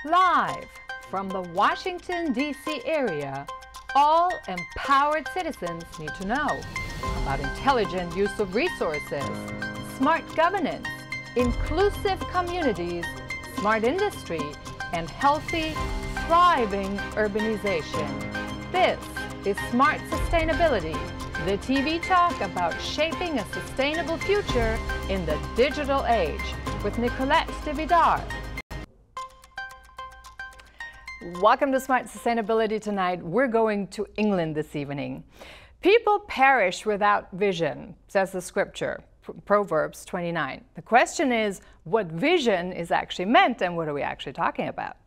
Live from the Washington DC area, all empowered citizens need to know about intelligent use of resources, smart governance, inclusive communities, smart industry, and healthy, thriving urbanization. This is Smart Sustainability, the TV talk about shaping a sustainable future in the digital age with Nicolette DeVidar. Welcome to Smart Sustainability tonight. We're going to England this evening. People perish without vision, says the scripture, Proverbs 29. The question is, what vision is actually meant and what are we actually talking about?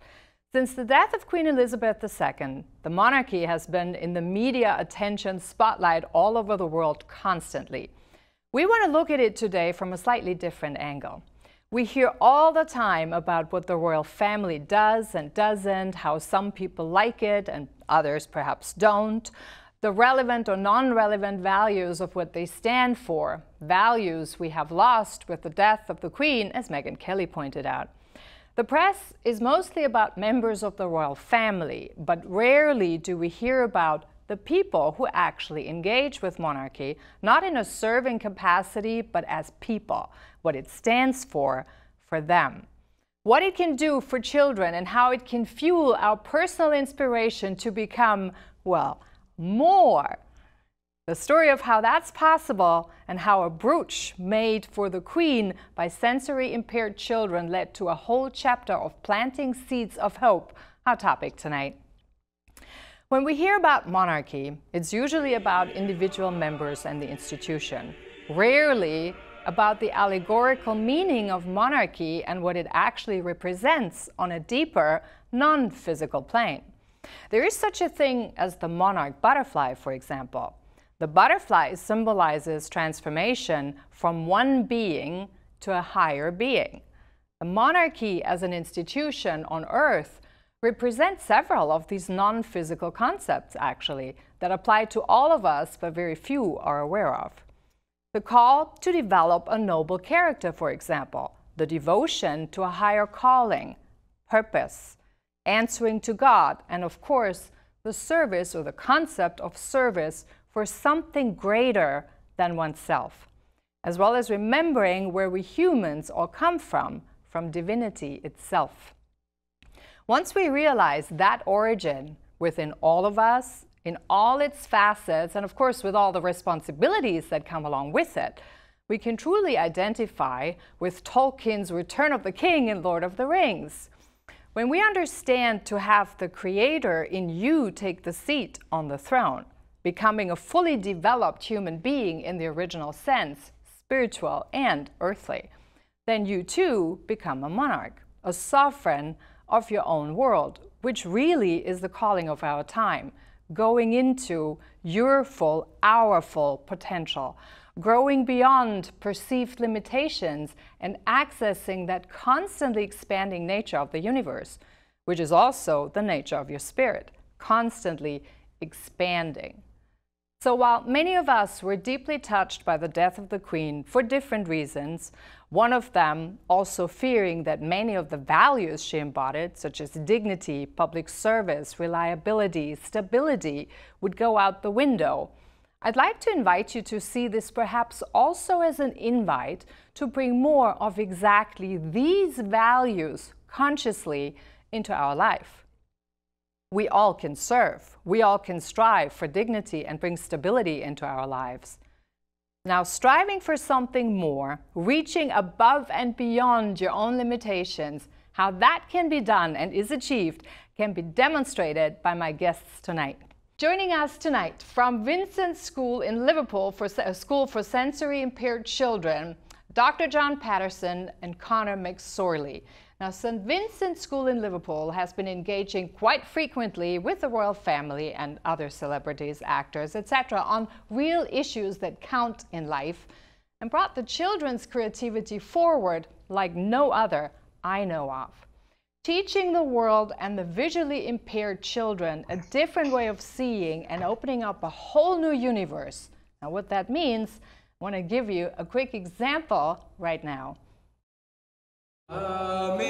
Since the death of Queen Elizabeth II, the monarchy has been in the media attention spotlight all over the world constantly. We want to look at it today from a slightly different angle. We hear all the time about what the royal family does and doesn't, how some people like it and others perhaps don't, the relevant or non-relevant values of what they stand for, values we have lost with the death of the Queen, as Megyn Kelly pointed out. The press is mostly about members of the royal family, but rarely do we hear about the people who actually engage with monarchy, not in a serving capacity, but as people, what it stands for them, what it can do for children, and how it can fuel our personal inspiration to become, well, more. The story of how that's possible and how a brooch made for the Queen by sensory-impaired children led to a whole chapter of planting seeds of hope, our topic tonight. When we hear about monarchy, it's usually about individual members and the institution, rarely about the allegorical meaning of monarchy and what it actually represents on a deeper, non-physical plane. There is such a thing as the monarch butterfly, for example. The butterfly symbolizes transformation from one being to a higher being. The monarchy as an institution on Earth represents several of these non-physical concepts, actually, that apply to all of us, but very few are aware of. The call to develop a noble character, for example, the devotion to a higher calling, purpose, answering to God, and of course, the service or the concept of service for something greater than oneself, as well as remembering where we humans all come from divinity itself. Once we realize that origin within all of us, in all its facets, and of course with all the responsibilities that come along with it, we can truly identify with Tolkien's Return of the King in Lord of the Rings. When we understand to have the Creator in you take the seat on the throne, becoming a fully developed human being in the original sense, spiritual and earthly, then you too become a monarch, a sovereign of your own world, which really is the calling of our time, going into your full, our full potential, growing beyond perceived limitations and accessing that constantly expanding nature of the universe, which is also the nature of your spirit, constantly expanding. So while many of us were deeply touched by the death of the Queen for different reasons, one of them also fearing that many of the values she embodied, such as dignity, public service, reliability, stability, would go out the window, I'd like to invite you to see this perhaps also as an invite to bring more of exactly these values consciously into our life. We all can serve. We all can strive for dignity and bring stability into our lives. Now, striving for something more, reaching above and beyond your own limitations, how that can be done and is achieved can be demonstrated by my guests tonight. Joining us tonight from Vincent School in Liverpool for School for Sensory-Impaired Children, Dr. John Patterson and Connor McSorley. Now, St. Vincent School in Liverpool has been engaging quite frequently with the royal family and other celebrities, actors, etc. on real issues that count in life and brought the children's creativity forward like no other I know of. Teaching the world and the visually impaired children a different way of seeing and opening up a whole new universe. Now, what that means, I want to give you a quick example right now. Amazing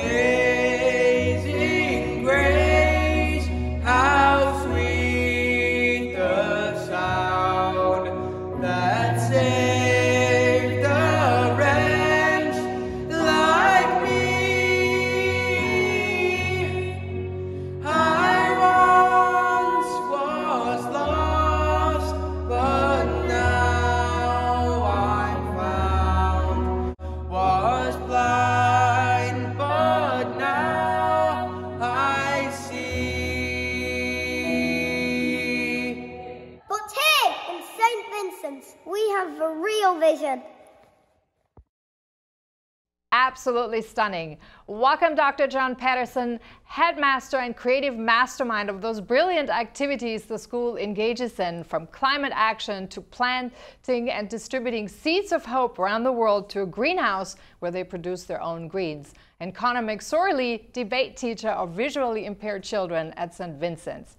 absolutely stunning. Welcome, Dr. John Patterson, headmaster and creative mastermind of those brilliant activities the school engages in, from climate action to planting and distributing seeds of hope around the world to a greenhouse where they produce their own greens. And Connor McSorley, debate teacher of visually impaired children at St. Vincent's.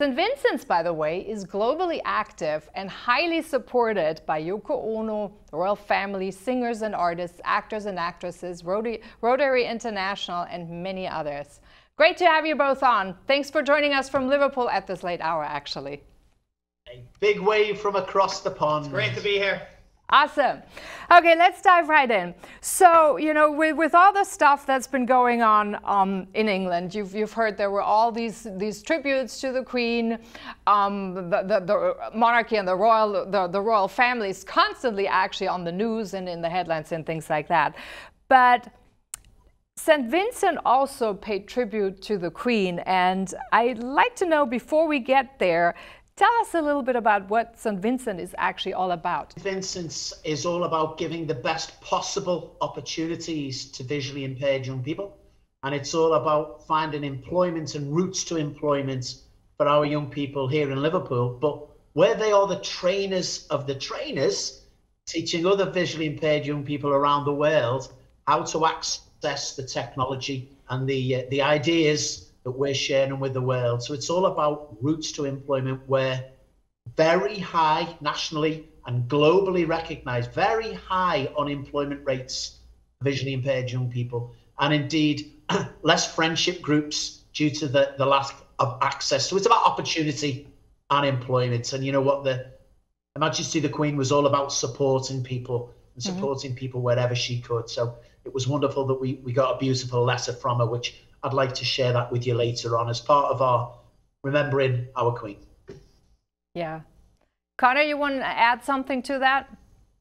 St. Vincent's, by the way, is globally active and highly supported by Yoko Ono, the royal family, singers and artists, actors and actresses, Rotary International, and many others. Great to have you both on. Thanks for joining us from Liverpool at this late hour, actually. A big wave from across the pond. It's great to be here. Awesome. Okay, let's dive right in. So, you know, with all the stuff that's been going on in England, you've heard there were all these tributes to the Queen, the monarchy and the royal families constantly actually on the news and in the headlines and things like that. But St. Vincent also paid tribute to the Queen, and I'd like to know, before we get there, tell us a little bit about what St. Vincent is actually all about. St. Vincent's is all about giving the best possible opportunities to visually impaired young people. And it's all about finding employment and routes to employment for our young people here in Liverpool. But where they are the trainers of the trainers, teaching other visually impaired young people around the world how to access the technology and the ideas that we're sharing with the world. So it's all about routes to employment, where very high, nationally and globally recognized, very high unemployment rates for visually impaired young people, and indeed less friendship groups due to the lack of access. So it's about opportunity and employment. And you know what, Her Majesty the Queen was all about supporting people and supporting people wherever she could. So it was wonderful that we got a beautiful letter from her, which I'd like to share that with you later on as part of our remembering our Queen. Yeah. Connor, you want to add something to that?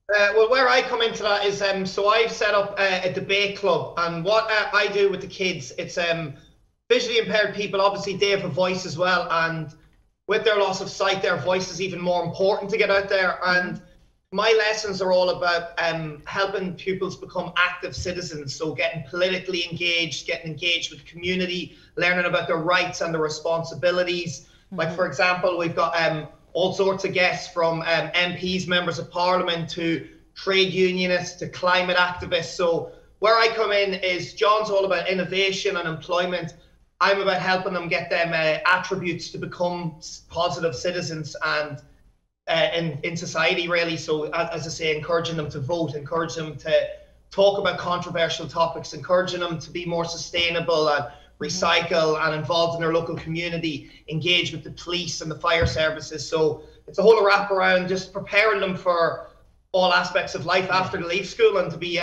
Well, where I come into that is, so I've set up a debate club, and what I do with the kids, it's visually impaired people, obviously they have a voice as well, and with their loss of sight, their voice is even more important to get out there. And my lessons are all about helping pupils become active citizens, so getting politically engaged, getting engaged with the community, learning about their rights and their responsibilities. Like, for example, we've got all sorts of guests, from MPs, members of parliament, to trade unionists, to climate activists. So where I come in is, John's all about innovation and employment. I'm about helping them get them attributes to become positive citizens and in society, really. So as I say, encouraging them to vote, encouraging them to talk about controversial topics, encouraging them to be more sustainable and recycle and involved in their local community, engage with the police and the fire services. So it's a whole wrap around just preparing them for all aspects of life after they leave school, and to be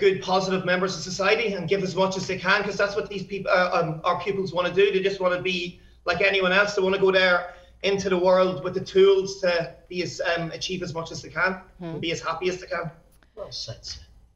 good, positive members of society and give as much as they can, because that's what these people, our pupils, want to do. They just want to be like anyone else. They want to go there into the world with the tools to be achieve as much as they can, and be as happy as they can. Well said.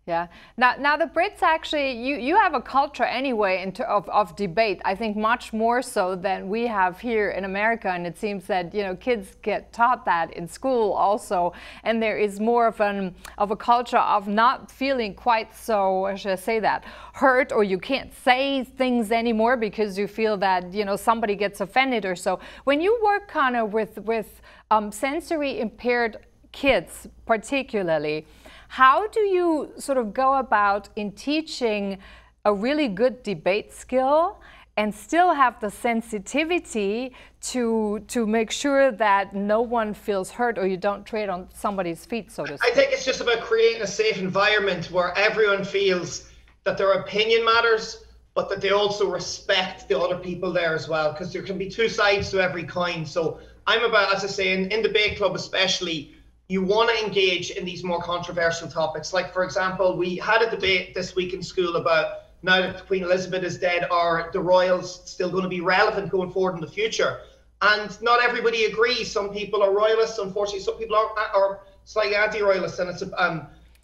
Yeah. Now the Brits actually, you have a culture anyway of debate. I think much more so than we have here in America, and it seems that, you know, kids get taught that in school also, and there is more of a culture of not feeling quite so, how should I say that, hurt, or you can't say things anymore because you feel that, you know, somebody gets offended or so. When you work, Connor, with sensory impaired kids particularly, how do you sort of go about in teaching a really good debate skill and still have the sensitivity to make sure that no one feels hurt, or you don't tread on somebody's feet, so to speak? I think it's just about creating a safe environment where everyone feels that their opinion matters, but that they also respect the other people there as well, because there can be two sides to every coin. So I'm about, as I say, in debate club especially, you want to engage in these more controversial topics. Like, for example, we had a debate this week in school about, now that Queen Elizabeth is dead, are the royals still going to be relevant going forward in the future? And not everybody agrees. Some people are royalists, unfortunately. Some people are slightly anti-royalists, and it's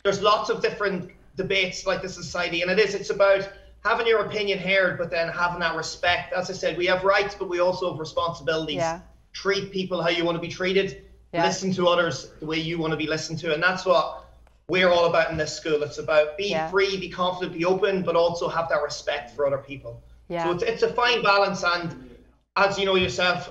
there's lots of different debates like this in society, and it's about having your opinion heard, but then having that respect. As I said, we have rights, but we also have responsibilities. Yeah. Treat people how you want to be treated. Yeah. Listen to others the way you want to be listened to, and that's what we're all about in this school. It's about be Yeah. free, be confident, be open, but also have that respect for other people. Yeah. So it's a fine balance, and as you know yourself,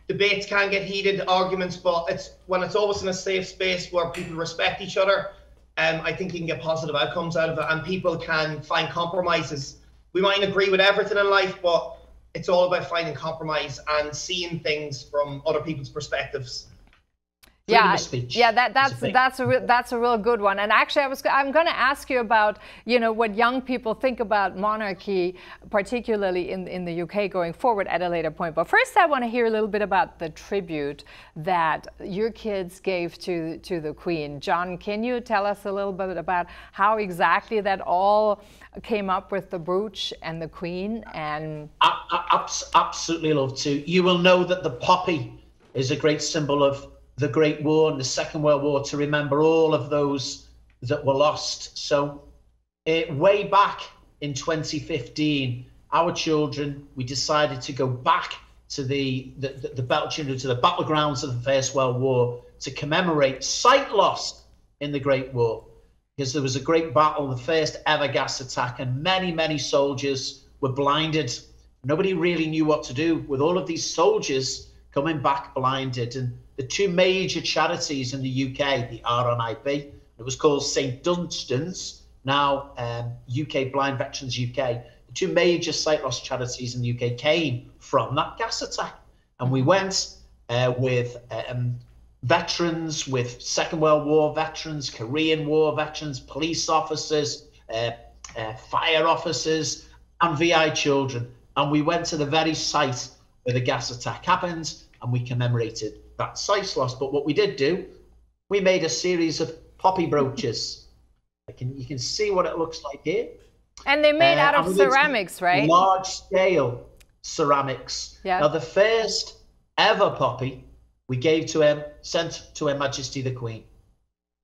debates can get heated, arguments, but when it's always in a safe space where people respect each other, I think you can get positive outcomes out of it, and people can find compromises. We mightn't agree with everything in life, but it's all about finding compromise and seeing things from other people's perspectives. Yeah, yeah, that's a real good one. And actually, I'm going to ask you about, you know, what young people think about monarchy, particularly in the UK going forward at a later point. But first, I want to hear a little bit about the tribute that your kids gave to the Queen. John, can you tell us a little bit about how exactly that all came up with the brooch and the Queen? And I absolutely love to. You will know that the poppy is a great symbol of the Great War and the Second World War, to remember all of those that were lost. So way back in 2015, our children, we decided to go back to the battlegrounds of the First World War to commemorate sight loss in the Great War, because there was a great battle, the first ever gas attack, and many soldiers were blinded. Nobody really knew what to do with all of these soldiers coming back blinded. And the two major charities in the UK, the RNIB, it was called St Dunstan's, now UK Blind Veterans UK, the two major sight loss charities in the UK came from that gas attack. And we went with veterans, with Second World War veterans, Korean War veterans, police officers, fire officers, and VI children. And we went to the very site where the gas attack happened, and we commemorated that sight loss. But what we did do, we made a series of poppy brooches. You can see what it looks like here. And they're made out of ceramics, right? Large scale ceramics. Yeah. Now the first ever poppy we gave to him, sent to Her Majesty the Queen.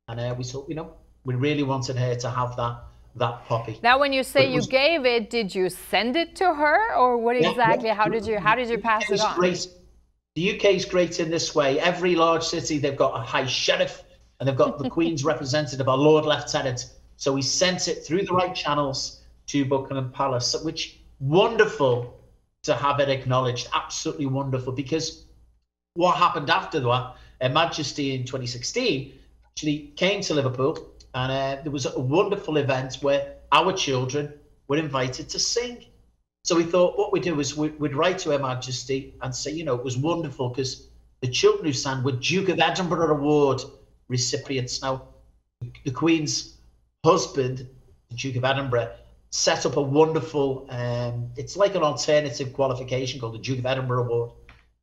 And we thought, you know, we really wanted her to have that poppy. Now, when you say you gave it, did you send it to her, or what exactly? Yeah. How did you pass it on? Great. The UK is great in this way. Every large city, they've got a high sheriff, and they've got the Queen's representative, a Lord Lieutenant. So we sent it through the right channels to Buckingham Palace, which wonderful to have it acknowledged. Absolutely wonderful, because what happened after that, Her Majesty in 2016 actually came to Liverpool, and there was a wonderful event where our children were invited to sing. So we thought what we'd do is we'd write to Her Majesty and say, you know, it was wonderful because the children who sang were Duke of Edinburgh Award recipients. Now, the Queen's husband, the Duke of Edinburgh, set up a wonderful, it's like an alternative qualification called the Duke of Edinburgh Award.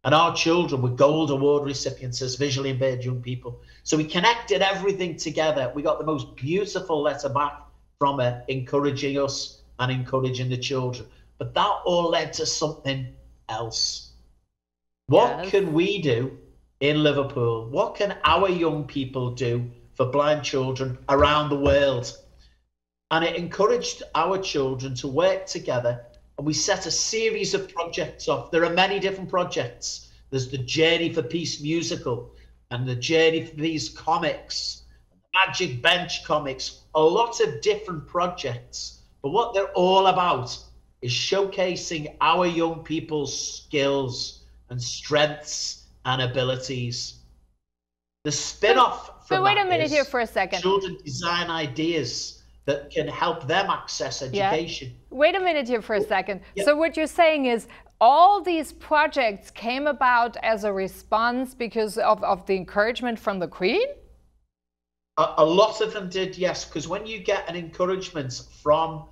And our children were Gold Award recipients as visually impaired young people. So we connected everything together. We got the most beautiful letter back from her, encouraging us and encouraging the children. But that all led to something else. What can we do in Liverpool? What can our young people do for blind children around the world? And it encouraged our children to work together, and we set a series of projects off. There are many different projects. There's the Journey for Peace musical, and the Journey for Peace comics, Magic Bench comics, a lot of different projects. But what they're all about is showcasing our young people's skills and strengths and abilities. The spin-off from wait a minute here for a second. Children design ideas that can help them access education. Yeah. Wait a minute here for a second. Yeah. So what you're saying is all these projects came about as a response because of the encouragement from the Queen? A lot of them did, yes, because when you get an encouragement from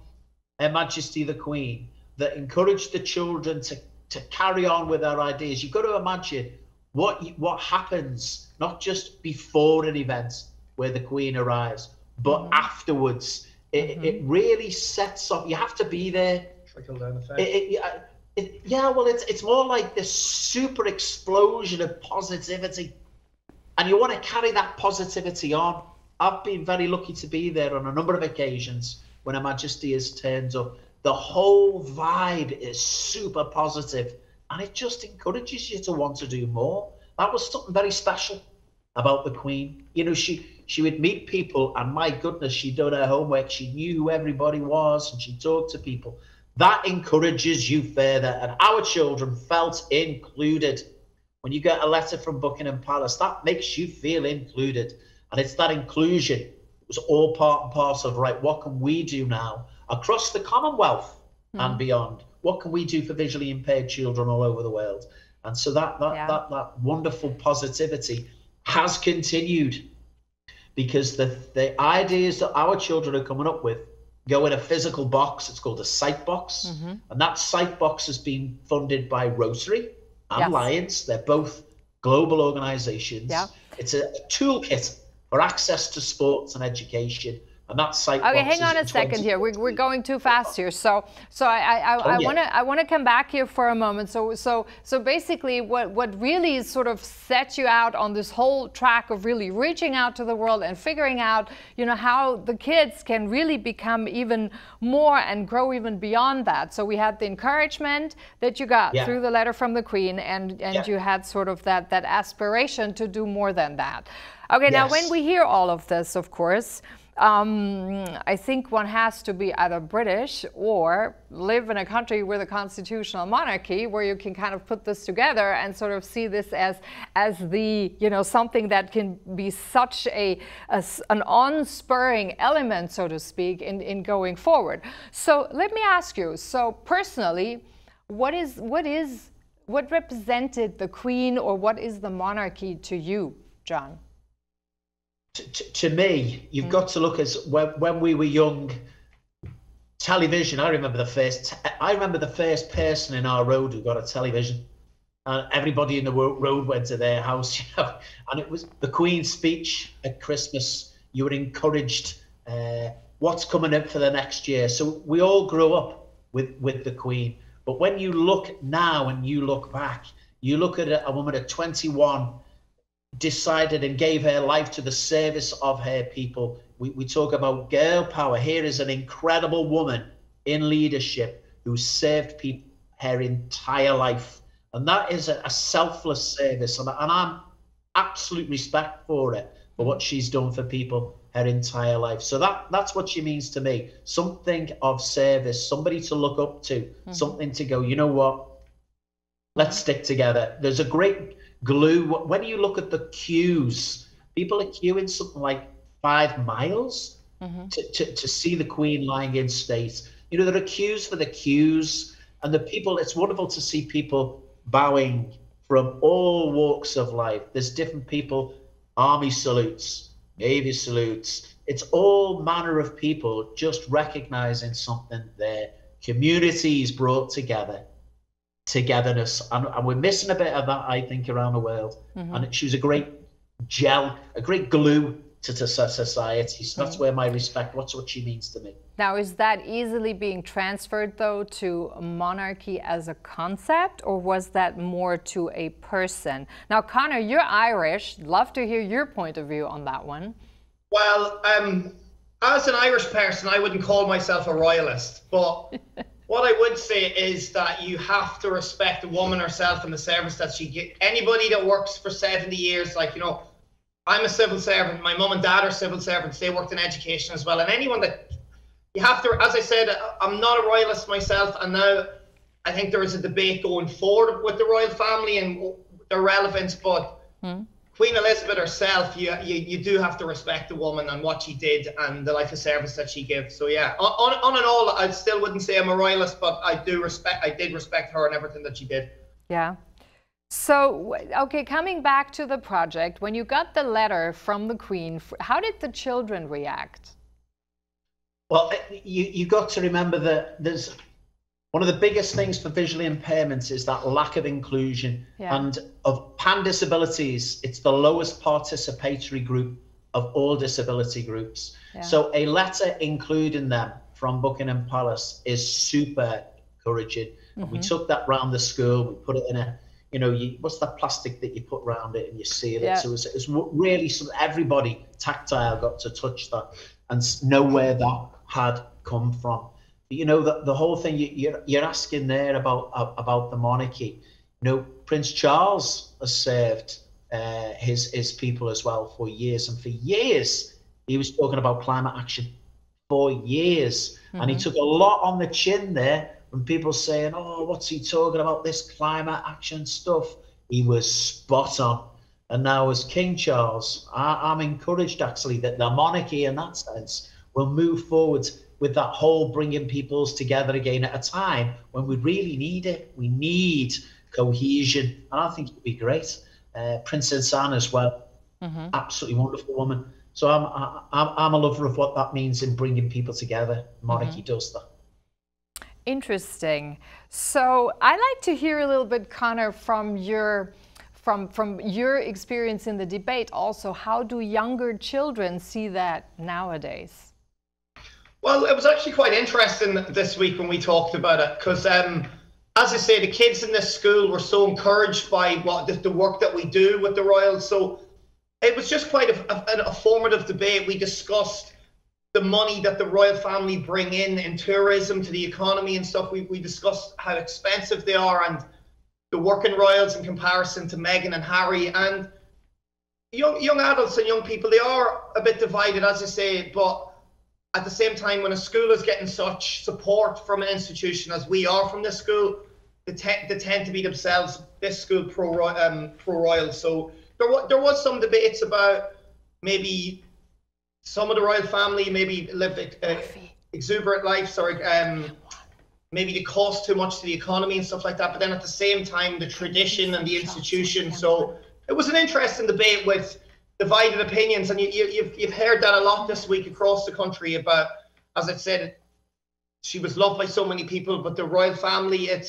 Her Majesty the Queen that encouraged the children to carry on with their ideas, you've got to imagine what happens, not just before an event where the Queen arrives, but afterwards. It really sets up. You have to be there. Trickle down effect. Yeah, well, it's more like this super explosion of positivity, and you want to carry that positivity on. I've been very lucky to be there on a number of occasions when Her Majesty has turned up. The whole vibe is super positive, and it just encourages you to want to do more. That was something very special about the Queen. You know, she she would meet people, and my goodness, she'd done her homework. She knew who everybody was, and she talked to people. That encourages you further, and our children felt included. When you get a letter from Buckingham Palace, that makes you feel included. And it's that inclusion. It was all part and parcel of, right, what can we do now across the Commonwealth and beyond? What can we do for visually impaired children all over the world? And so that wonderful positivity has continued, because the ideas that our children are coming up with go in a physical box. It's called a sight box. And that sight box has been funded by Rotary and Lions. They're both global organizations. It's a toolkit for access to sports and education. And that site. Okay, hang on a second here. We're going too fast here. So I want to come back here for a moment. So basically, what really sort of set you out on this whole track of really reaching out to the world and figuring out, how the kids can really become even more and grow even beyond that. So we had the encouragement that you got through the letter from the Queen, and you had sort of that aspiration to do more than that. Okay, now when we hear all of this, of course, I think one has to be either British or live in a country with a constitutional monarchy, where you can kind of put this together and sort of see this as the, something that can be such an on-spurring element, so to speak, in going forward. So let me ask you, so personally, what represented the Queen, or what is the monarchy to you, John? To me, you've got to look as when we were young. Television. I remember the first person in our road who got a television, and everybody in the road went to their house. And it was the Queen's speech at Christmas. You were encouraged. What's coming up for the next year? So we all grew up with the Queen. But when you look now and you look back, you look at a woman at 21. Decided and gave her life to the service of her people. We talk about girl power. Here is an incredible woman in leadership who served people her entire life. And that is a selfless service. And I'm absolute respect for it, for what she's done for people her entire life. So that's what she means to me. Something of service, somebody to look up to, something to go, you know what? Let's stick together. There's a great glue. When you look at the queues, people are queuing something like 5 miles to see the Queen lying in state. There are queues for the queues, and the people, it's wonderful to see people bowing from all walks of life. There's different people, army salutes, navy salutes. It's all manner of people just recognizing something there. Communities brought together. Togetherness, and we're missing a bit of that, I think, around the world. And she was a great gel, a great glue to society. So that's where my respect, what she means to me. Now, is that easily being transferred, though, to monarchy as a concept, or was that more to a person? Now, Connor, you're Irish. Love to hear your point of view on that one. Well, as an Irish person, I wouldn't call myself a royalist, but what I would say is that you have to respect the woman herself and the service that she gives. Anybody that works for 70 years, I'm a civil servant. My mum and dad are civil servants. They worked in education as well. And anyone that you have to, as I said, I'm not a royalist myself. And now I think there is a debate going forward with the royal family and their relevance. But Queen Elizabeth herself, you do have to respect the woman and what she did and the life of service that she gives. So yeah, on and all, I still wouldn't say I'm a royalist, but I did respect her and everything that she did. Yeah. So, okay, coming back to the project, when you got the letter from the Queen, how did the children react? Well, you got to remember that there's one of the biggest things for visually impairments is that lack of inclusion. And of pan disabilities, it's the lowest participatory group of all disability groups. So a letter including them from Buckingham Palace is super encouraging. And we took that round the school, we put it in a, what's that plastic that you put around it and you seal it? So it was really everybody tactile got to touch that and know where that had come from. The whole thing you're asking there about the monarchy. Prince Charles has served his people as well for years. And for years, he was talking about climate action for years. And he took a lot on the chin there when people saying, oh, what's he talking about, this climate action stuff? He was spot on. And now as King Charles, I'm encouraged actually that the monarchy in that sense will move forward with that whole bringing peoples together again at a time when we really need it. We need cohesion. And I think it would be great. Princess Anne as well, absolutely wonderful woman. So I'm a lover of what that means in bringing people together. Monarchy does that. Interesting. So I'd like to hear a little bit, Connor, from your experience in the debate also. How do younger children see that nowadays? Well, it was actually quite interesting this week when we talked about it, because as I say, the kids in this school were so encouraged by the work that we do with the Royals. So it was just quite a formative debate. We discussed the money that the royal family bring in tourism to the economy and stuff. We discussed how expensive they are and the working royals in comparison to Meghan and Harry. And young adults and young people, they are a bit divided, as I say, but at the same time, when a school is getting such support from an institution as we are from this school, they tend to be themselves, this school, pro-royal. So there was some debates about maybe some of the royal family maybe live exuberant life, maybe they cost too much to the economy and stuff like that. But then at the same time, the tradition and the institution. So it was an interesting debate with divided opinions, and you've heard that a lot this week across the country about, as I said, she was loved by so many people, but the royal family, it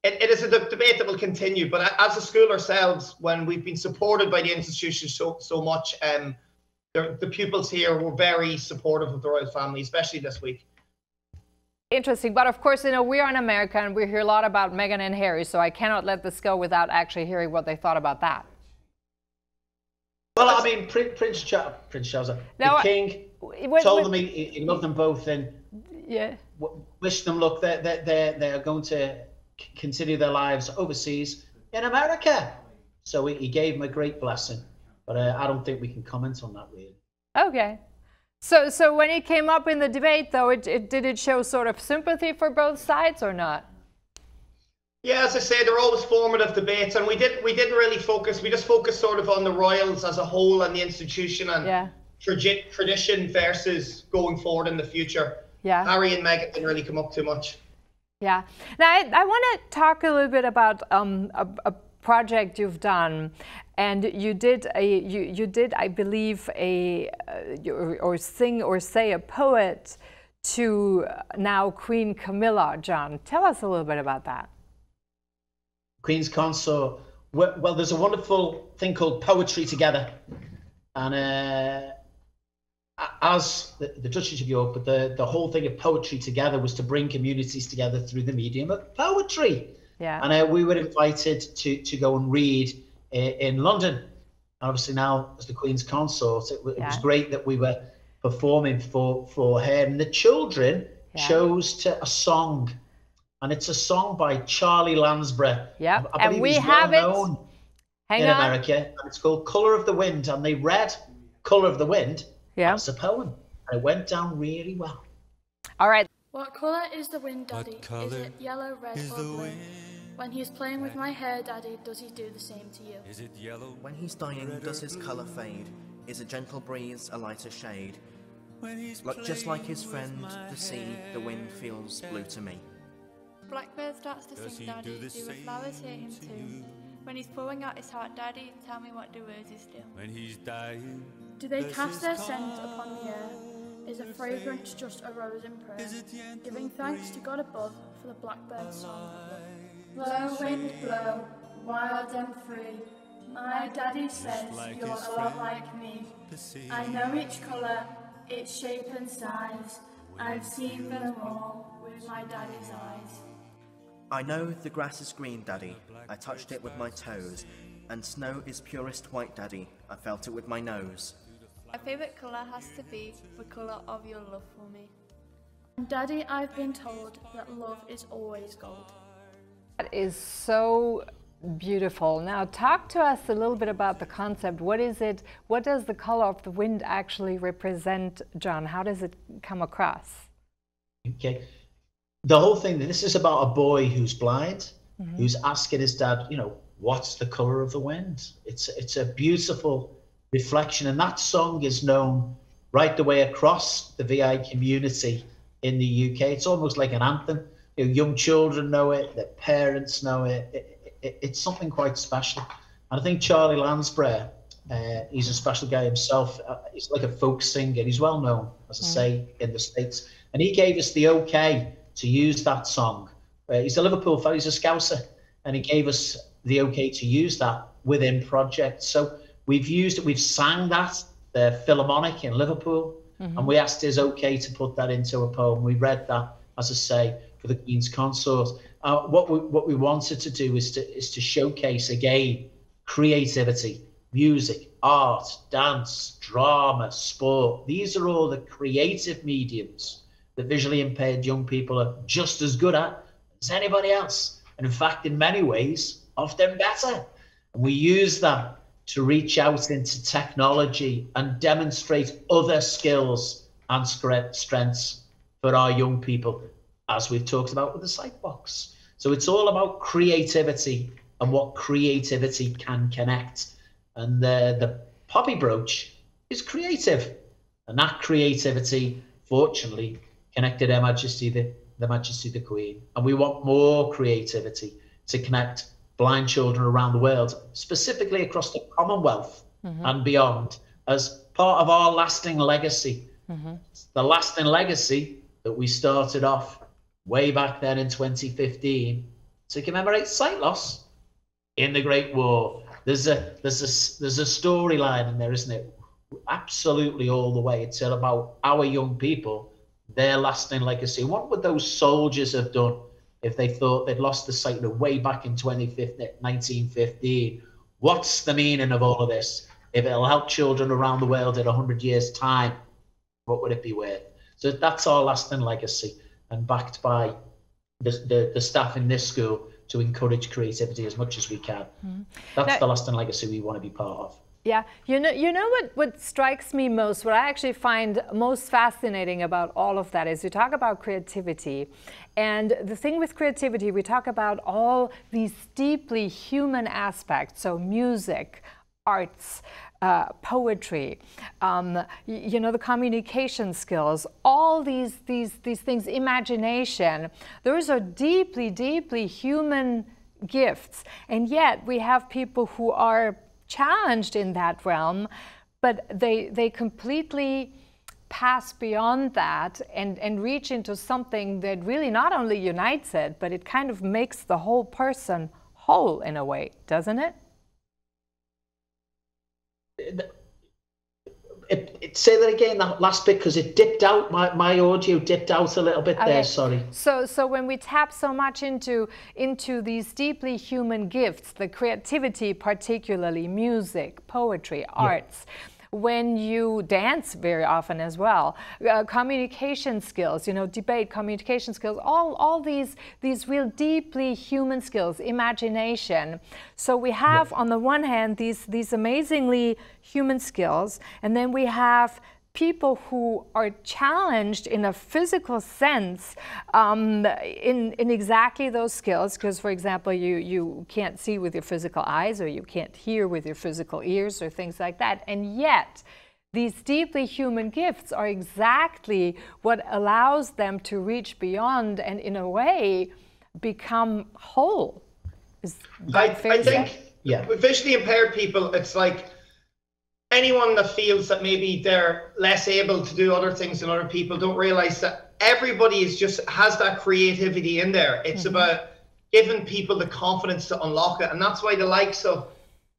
is a debate that will continue. But as a school ourselves, when we've been supported by the institution so much, the pupils here were very supportive of the royal family, especially this week. Interesting. But of course, we're in America and we hear a lot about Meghan and Harry, so I cannot let this go without actually hearing what they thought about that. Well, I mean, Prince Charles, the King, told them he loved them both, and wished them luck. They're going to continue their lives overseas in America. So he gave them a great blessing. But I don't think we can comment on that, really. Okay. So when it came up in the debate, though, did it show sort of sympathy for both sides or not? Yeah, as I say, they're always formative debates, and we didn't really focus. We just focused sort of on the royals as a whole and the institution and tradition versus going forward in the future. Yeah, Harry and Meghan didn't really come up too much. Yeah. Now I want to talk a little bit about a project you've done, and you did I believe or sing or say a poet to now Queen Camilla. John, tell us a little bit about that. Queen's Consort. Well, there's a wonderful thing called Poetry Together, and as the Duchess of York, but the whole thing of Poetry Together was to bring communities together through the medium of poetry. Yeah. And we were invited to go and read in London. And obviously now, as the Queen's Consort, it was great that we were performing for her. And the children chose a song. And it's a song by Charlie Lansbury. Yeah, and we have it in America. And it's called Colour of the Wind. And they read Colour of the Wind as a poem. And it went down really well. All right. What colour is the wind, Daddy? Is it yellow, red, or blue? When he's playing with my hair, Daddy, does he do the same to you? Is it yellow? When he's dying, does his colour fade? Is a gentle breeze a lighter shade? Just like his friend, the sea, the wind feels blue to me. Blackbird starts to sing, Daddy, do the flowers hear him too? When he's pouring out his heart, Daddy, tell me what do roses do? When he's dying, do they cast their scent upon the air? Is a fragrance just a rose in prayer? Giving thanks to God above for the blackbird's song. Blow, wind, blow, wild and free. My daddy says you're a lot like me. I know each colour, its shape and size. I've seen them all with my daddy's eyes. I know the grass is green, Daddy. I touched it with my toes. And snow is purest white, Daddy. I felt it with my nose. My favourite colour has to be the colour of your love for me. Daddy, I've been told that love is always gold. That is so Beautiful. Now talk to us a little bit about the concept. What is it? What does the color of the wind actually represent, John? How does it come across? Okay. The whole thing, this is about a boy who's blind, who's asking his dad, you know, what's the color of the wind? It's a beautiful reflection. And that song is known right the way across the VI community in the UK. It's almost like an anthem. You know, young children know it, their parents know it. It's something quite special. And I think Charlie Lansbury, he's a special guy himself. He's like a folk singer. He's well known, as I say, in the States. And he gave us the okay to use that song. He's a Liverpool fellow, he's a Scouser. And he gave us the okay to use that within projects. So we've used it, we've sang that, the Philharmonic in Liverpool. And we asked his okay to put that into a poem. We read that, as I say, for the Queen's Consort. What we wanted to do is to showcase again creativity, music, art, dance, drama, sport. These are all the creative mediums that visually impaired young people are just as good at as anybody else. And in fact, in many ways, often better. And we use that to reach out into technology and demonstrate other skills and strengths for our young people, as we've talked about with the sight box. So it's all about creativity and what creativity can connect. And the poppy brooch is creative. And that creativity, fortunately, connected Her Majesty, the Majesty the Queen. And we want more creativity to connect blind children around the world, specifically across the Commonwealth and beyond, as part of our lasting legacy. The lasting legacy that we started off way back then in 2015 to commemorate sight loss in the Great War. There's a storyline in there, isn't it? Absolutely all the way. It's all about our young people, their lasting legacy. What would those soldiers have done if they thought they'd lost the sight way back in 1915? What's the meaning of all of this? If it'll help children around the world in 100 years' time, what would it be worth? So that's our lasting legacy, and backed by the staff in this school to encourage creativity as much as we can. That's the lasting legacy we want to be part of. Yeah, you know what strikes me most, what I actually find most fascinating about all of that is you talk about creativity. And the thing with creativity, we talk about all these deeply human aspects, so music, arts, poetry, you know, the communication skills, all these things, imagination. Those are deeply, deeply human gifts. And yet we have people who are challenged in that realm, but they completely pass beyond that and reach into something that really not only unites it, but it kind of makes the whole person whole in a way, doesn't it? Say that again, that last bit, because it dipped out. My audio dipped out a little bit there. Sorry. So when we tap so much into these deeply human gifts, the creativity, particularly music, poetry, arts, when you dance very often as well, communication skills, you know, debate, communication skills, all these real deeply human skills, imagination. So we have on the one hand these amazingly human skills, and then we have people who are challenged in a physical sense in exactly those skills, because for example you can't see with your physical eyes, or you can't hear with your physical ears, or things like that, and yet these deeply human gifts are exactly what allows them to reach beyond and in a way become whole. Is that fair to say? I think with visually impaired people, it's like anyone that feels that maybe they're less able to do other things than other people don't realize that everybody has that creativity in there. It's about giving people the confidence to unlock it. And that's why the likes of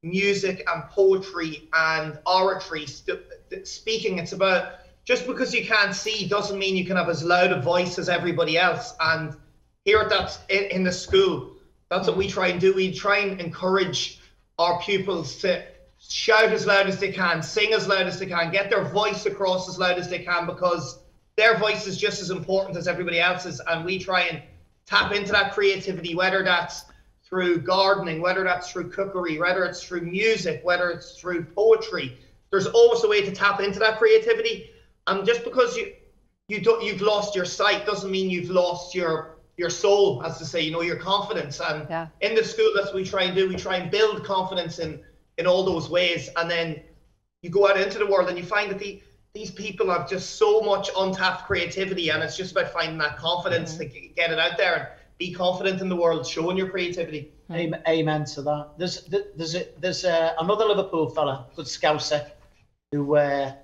music and poetry and oratory, speaking, it's about, just because you can't see doesn't mean you can have as loud a voice as everybody else. And here that's in the school, that's what we try and do. We try and encourage our pupils to shout as loud as they can, sing as loud as they can, get their voice across as loud as they can, because their voice is just as important as everybody else's. And we try and tap into that creativity, whether that's through gardening, whether that's through cookery, whether it's through music, whether it's through poetry. There's always a way to tap into that creativity. And just because you've lost your sight doesn't mean you've lost your soul, as to say, you know, your confidence. And in the school, that's what we try and do. We try and build confidence in all those ways. And then you go out into the world and you find that these people have just so much untapped creativity, and it's just about finding that confidence to get it out there and be confident in the world, showing your creativity. Amen to that. There's another Liverpool fella, good Scouser, who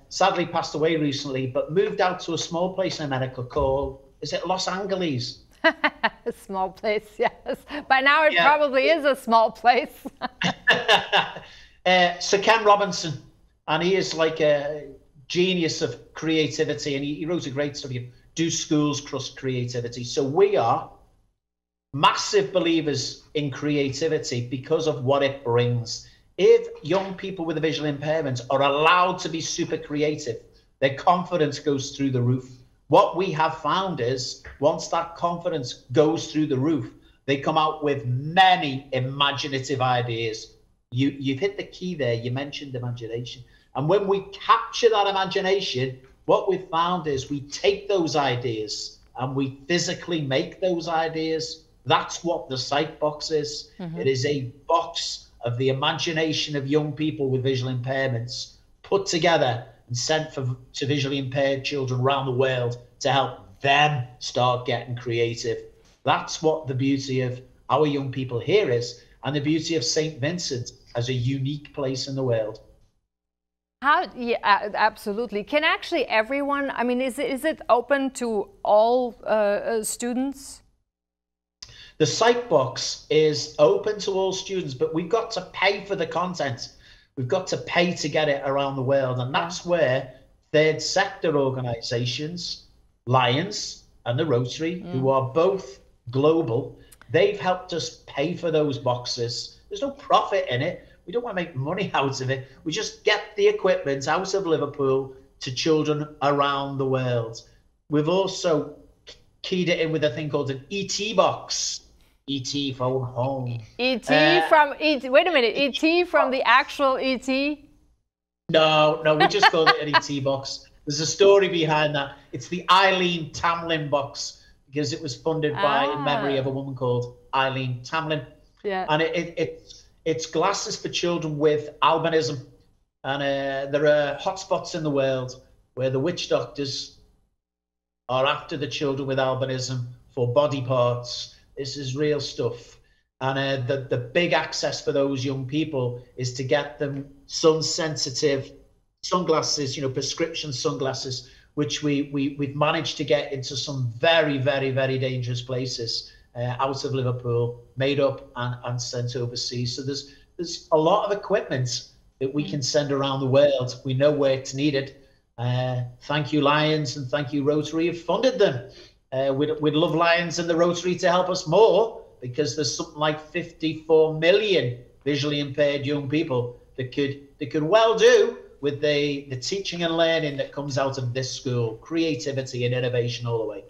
sadly passed away recently, but moved out to a small place in America called, is it Los Angeles? A small place, yes. By now it probably is a small place. Sir Ken Robinson, and he is like a genius of creativity, and he wrote a great study, Do Schools Crush Creativity? So we are massive believers in creativity because of what it brings. If young people with a visual impairment are allowed to be super creative, their confidence goes through the roof. What we have found is once that confidence goes through the roof, they come out with many imaginative ideas. You've hit the key there. You mentioned imagination. And when we capture that imagination, what we've found is we take those ideas and we physically make those ideas. That's what the Sight Box is. It is a box of the imagination of young people with visual impairments put together and sent to visually impaired children around the world to help them start getting creative. That's what the beauty of our young people here is, and the beauty of St. Vincent as a unique place in the world. Yeah, absolutely. Can actually everyone, I mean, is it open to all students? The Sight Box is open to all students, but we've got to pay for the content. We've got to pay to get it around the world. And that's where third sector organizations, Lions and the Rotary, who are both global, they've helped us pay for those boxes. There's no profit in it. We don't want to make money out of it. We just get the equipment out of Liverpool to children around the world. We've also keyed it in with a thing called an ET box. ET phone home. ET from ET. Wait a minute. ET from the actual ET? No, we just called it an ET box. There's a story behind that. It's the Eileen Tamlin box because it was funded by in memory of a woman called Eileen Tamlin. Yeah. And it's glasses for children with albinism. And there are hotspots in the world where the witch doctors are after the children with albinism for body parts. This is real stuff. And the big access for those young people is to get them sun-sensitive sunglasses, prescription sunglasses, which we've managed to get into some very, very, very dangerous places out of Liverpool, made up and sent overseas. So there's a lot of equipment that we can send around the world. We know where it's needed. Thank you, Lions, and thank you, Rotary, have funded them. We'd love Lions and the Rotary to help us more, because there's something like 54 million visually impaired young people that could well do with the teaching and learning that comes out of this school, creativity and innovation all the way.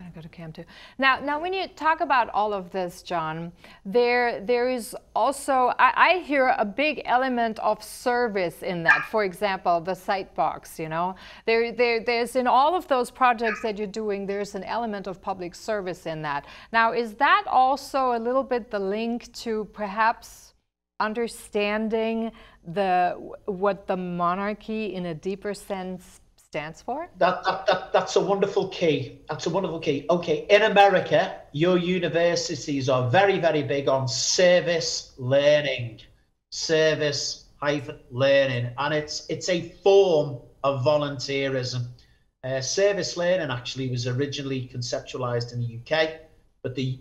I'm going to go to Cam too. Now, when you talk about all of this, John, there is also, I hear a big element of service in that. For example, the Sight Box, there's in all of those projects that you're doing, there's an element of public service in that. Now, is that also a little bit the link to perhaps understanding what the monarchy in a deeper sense stands for? That's a wonderful key. That's a wonderful key. Okay, in America, your universities are very, very big on service learning, service-learning, and it's a form of volunteerism. Service learning actually was originally conceptualized in the UK, but the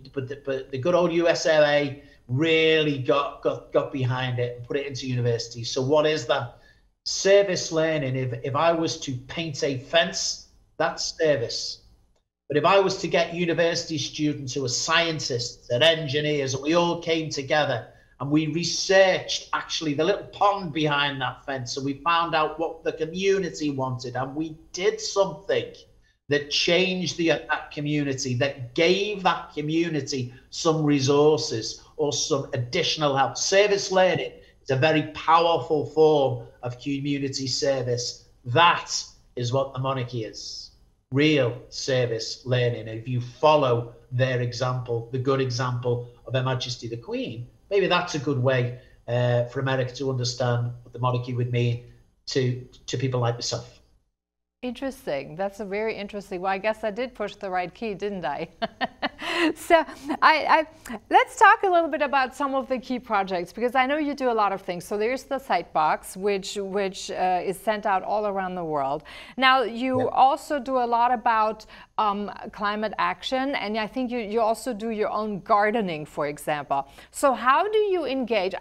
good old USLA really got behind it and put it into universities. So what is that? Service learning, if I was to paint a fence, that's service. But if I was to get university students who are scientists and engineers, and we all came together and we researched actually the little pond behind that fence, and we found out what the community wanted, and we did something, that changed that community, that gave that community some resources or some additional help. Service learning is a very powerful form of community service. That is what the monarchy is. Real service learning. And if you follow their example, the good example of Her Majesty the Queen, maybe that's a good way for America to understand what the monarchy would mean to people like myself. Interesting. That's a very interesting. Well, I guess I did push the right key, didn't I? So let's talk a little bit about some of the key projects, because I know you do a lot of things. So there's the Sightbox, which is sent out all around the world. Now, you also do a lot about climate action, and I think you also do your own gardening, for example. So how do you engage?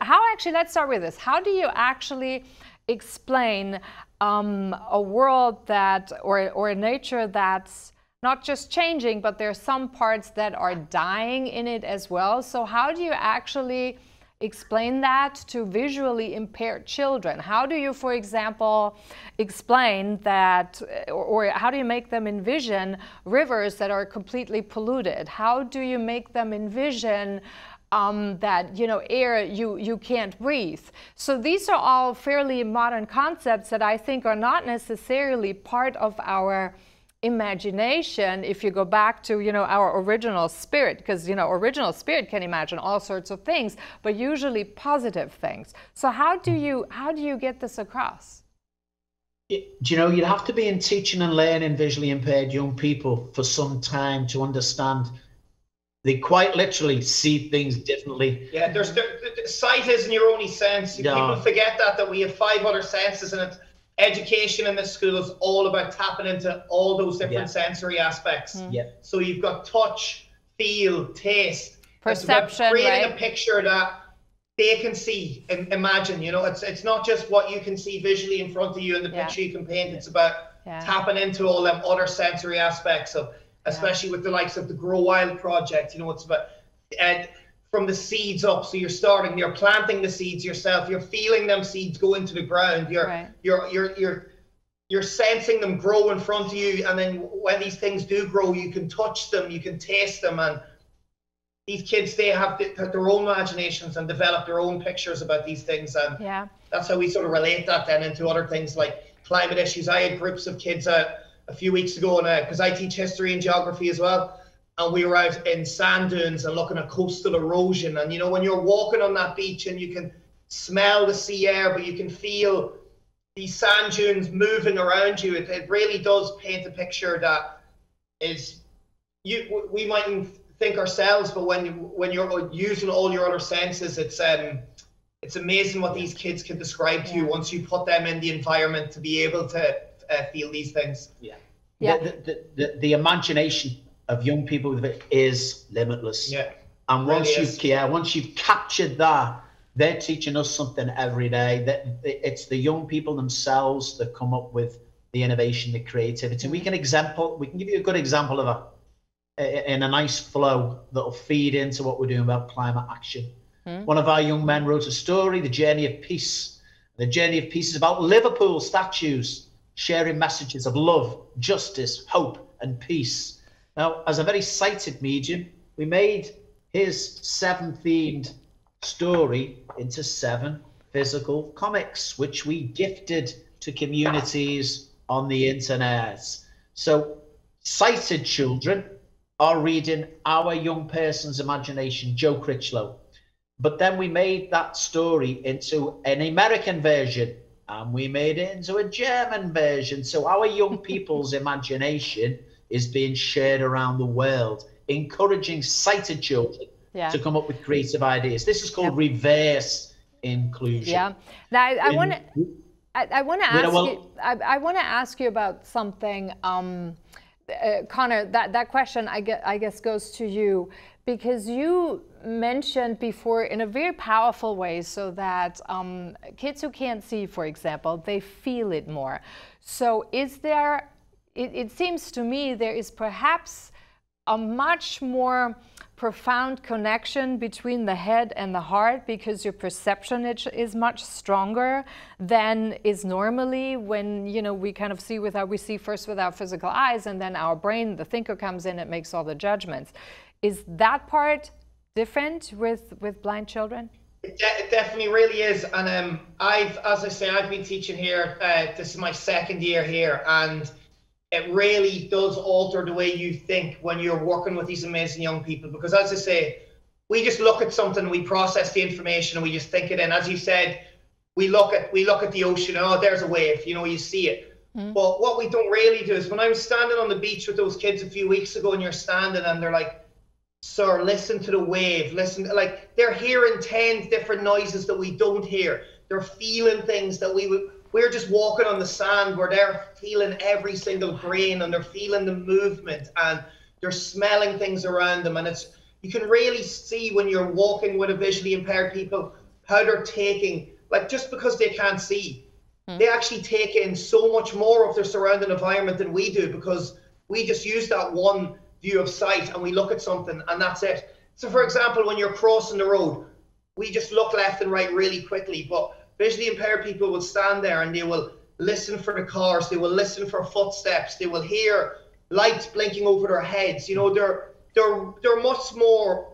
Let's start with this. How do you actually explain a world that, or a nature that's not just changing, but there's some parts that are dying in it as well? So how do you actually explain that to visually impaired children? How do you, for example, explain that, or how do you make them envision rivers that are completely polluted? How do you make them envision that, you know, air you can't breathe? So these are all fairly modern concepts that I think are not necessarily part of our imagination if you go back to, you know, our original spirit, because, you know, original spirit can imagine all sorts of things, but usually positive things. So how do you get this across? Do you know, you'd have to be in teaching and learning visually impaired young people for some time to understand. They quite literally see things differently. Yeah, sight isn't your only sense. People forget that we have 5 other senses, and it's education in the school is all about tapping into all those different sensory aspects. So you've got touch, feel, taste, perception, creating a picture that they can see and imagine. You know, it's not just what you can see visually in front of you in the picture you can paint. It's about tapping into all them other sensory aspects of, especially with the likes of the Grow Wild project. You know, it's about from the seeds up. So you're planting the seeds yourself. You're feeling them seeds go into the ground. You're sensing them grow in front of you. And then when these things do grow, you can touch them, you can taste them. And these kids, they have their own imaginations and develop their own pictures about these things. And that's how we sort of relate that then into other things like climate issues. I had groups of kids a few weeks ago, because I teach history and geography as well, and we were out in sand dunes and looking at coastal erosion. And you know, when you're walking on that beach and you can smell the sea air, but you can feel these sand dunes moving around you, it really does paint a picture that is, we mightn't think ourselves, but when you're using all your other senses, it's amazing what these kids can describe to you once you put them in the environment to be able to feel these things. The imagination of young people is limitless. And once you've captured that, they're teaching us something every day. That it's the young people themselves that come up with the innovation, the creativity. We can give you a good example of in a nice flow that'll feed into what we're doing about climate action. One of our young men wrote a story, The Journey of Peace. The Journey of Peace is about Liverpool statues sharing messages of love, justice, hope, and peace. Now, as a very sighted medium, we made his 7-themed story into 7 physical comics, which we gifted to communities on the internet. So sighted children are reading our young person's imagination, Joe Critchlow. But then we made that story into an American version, and we made it into a German version. So our young people's imagination is being shared around the world, encouraging sighted children to come up with creative ideas. This is called reverse inclusion. Now I want to ask you about something, Connor. That question I guess goes to you, because you mentioned before in a very powerful way, so that kids who can't see, for example, they feel it more. So is there, it seems to me there is perhaps a much more profound connection between the head and the heart because your perception is much stronger than is normally when, you know, we kind of see with we see first with our physical eyes, and then our brain, the thinker, comes in and makes all the judgments. Is that part different with blind children? It definitely really is. And as I say, I've been teaching here. This is my 2nd year here, and it really does alter the way you think when you're working with these amazing young people. Because as I say, we just look at something, we process the information, and we just think it in. As you said, we look at the ocean. Oh, there's a wave. You know, you see it. But what we don't really do is, when I was standing on the beach with those kids a few weeks ago, and you're standing and they're like, "Sir, listen to the wave, listen," like they're hearing 10 different noises that we don't hear. They're feeling things that we're just walking on the sand, where they're feeling every single grain, and they're feeling the movement, and they're smelling things around them. And you can really see when you're walking with a visually impaired people, how they're taking, like, just because they can't see, they actually take in so much more of their surrounding environment than we do, because we just use that one view of sight and we look at something and that's it. So for example, when you're crossing the road, we just look left and right really quickly, but visually impaired people will stand there and they will listen for the cars, they will listen for footsteps, they will hear lights blinking over their heads. You know, they're much more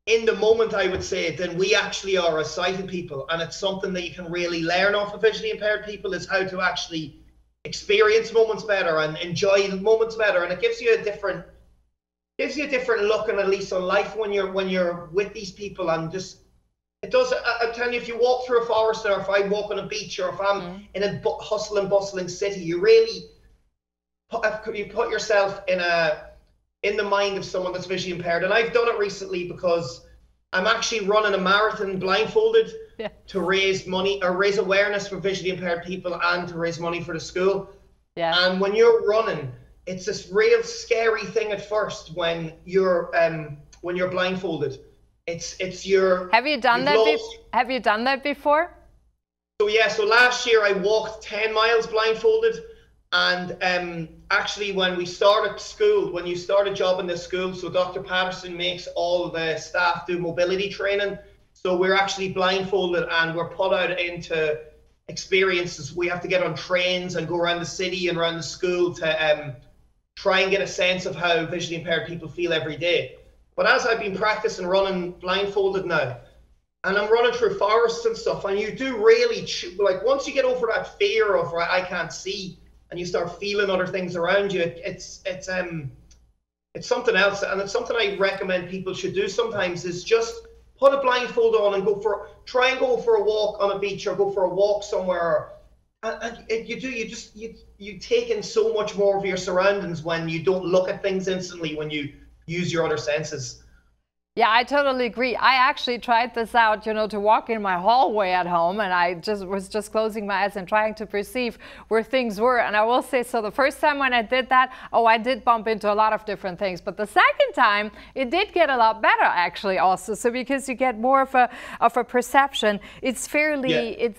in the moment, I would say, than we actually are as sighted people. And it's something that you can really learn off of visually impaired people, is how to actually experience moments better and enjoy moments better. And it gives you a different look, and at least on life when you're with these people. And just, it does, I'm telling you, if you walk through a forest, or if I walk on a beach, or if I'm in a hustle and bustling city, you really put yourself in the mind of someone that's visually impaired. And I've done it recently because I'm actually running a marathon blindfolded to raise money, or raise awareness for visually impaired people, and to raise money for the school. And when you're running, it's this real scary thing at first when you're blindfolded. It's your. Have you done that? Have you done that before? So yeah. So last year I walked 10 miles blindfolded, and actually when we started school, when you start a job in the school, so Dr. Patterson makes all the staff do mobility training. So we're actually blindfolded and we're put out into experiences. We have to get on trains and go around the city and around the school to try and get a sense of how visually impaired people feel every day. But as I've been practicing running blindfolded now, and I'm running through forests and stuff, and you do really, like, once you get over that fear of I can't see, and you start feeling other things around you, it's something else. And it's something I recommend people should do sometimes, is just put a blindfold on and try and go for a walk on a beach, or go for a walk somewhere. And you take in so much more of your surroundings when you don't look at things instantly, when you use your other senses. Yeah, I totally agree. I actually tried this out, you know, to walk in my hallway at home, and I was just closing my eyes and trying to perceive where things were. And I will say, so the first time when I did that, I did bump into a lot of different things. But the second time, it did get a lot better, actually, also. So because you get more of a perception, it's fairly,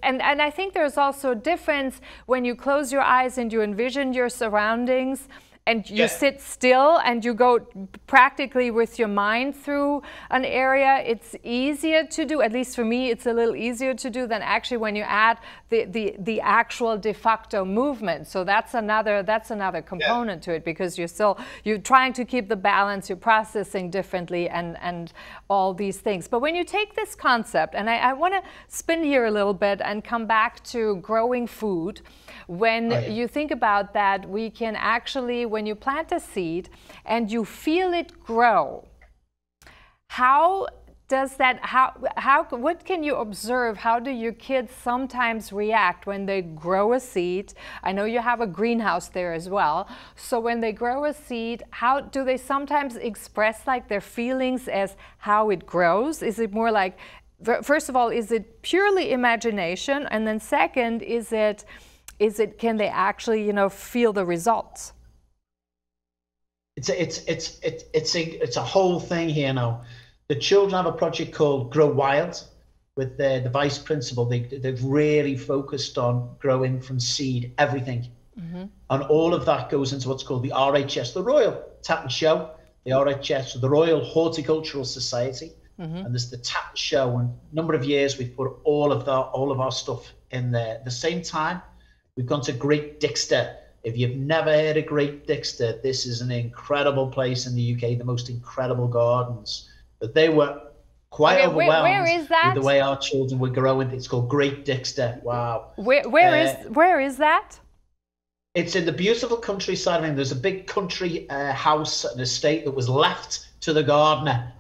and I think there's also a difference when you close your eyes and you envision your surroundings, and you sit still and you go practically with your mind through an area. It's easier to do, at least for me, it's a little easier to do than actually when you add the actual de facto movement. So that's another component to it, because you're trying to keep the balance, you're processing differently, and all these things. But when you take this concept, and I want to spin here a little bit and come back to growing food. When you think about that, we can actually, when you plant a seed and you feel it grow, how does that, what can you observe? How do your kids sometimes react when they grow a seed? I know you have a greenhouse there as well. So when they grow a seed, how do they sometimes express like their feelings as how it grows? Is it more like, first of all, is it purely imagination? And then second, can they actually, you know, feel the results? It's a whole thing here now. The children have a project called Grow Wild with the vice principal. They've really focused on growing from seed everything, and all of that goes into what's called the RHS, the Royal Talent Show. the RHS, the Royal Horticultural Society, and there's the tap show. And a number of years we've put all of our stuff in there. At the same time, we've gone to Great Dixter. If you've never heard of Great Dixter, this is an incredible place in the UK, the most incredible gardens. But they were quite overwhelmed where is that? with the way our children were growing. It's called Great Dixter. Wow. Where is that? It's in the beautiful countryside. I mean, there's a big country house and estate that was left to the gardener.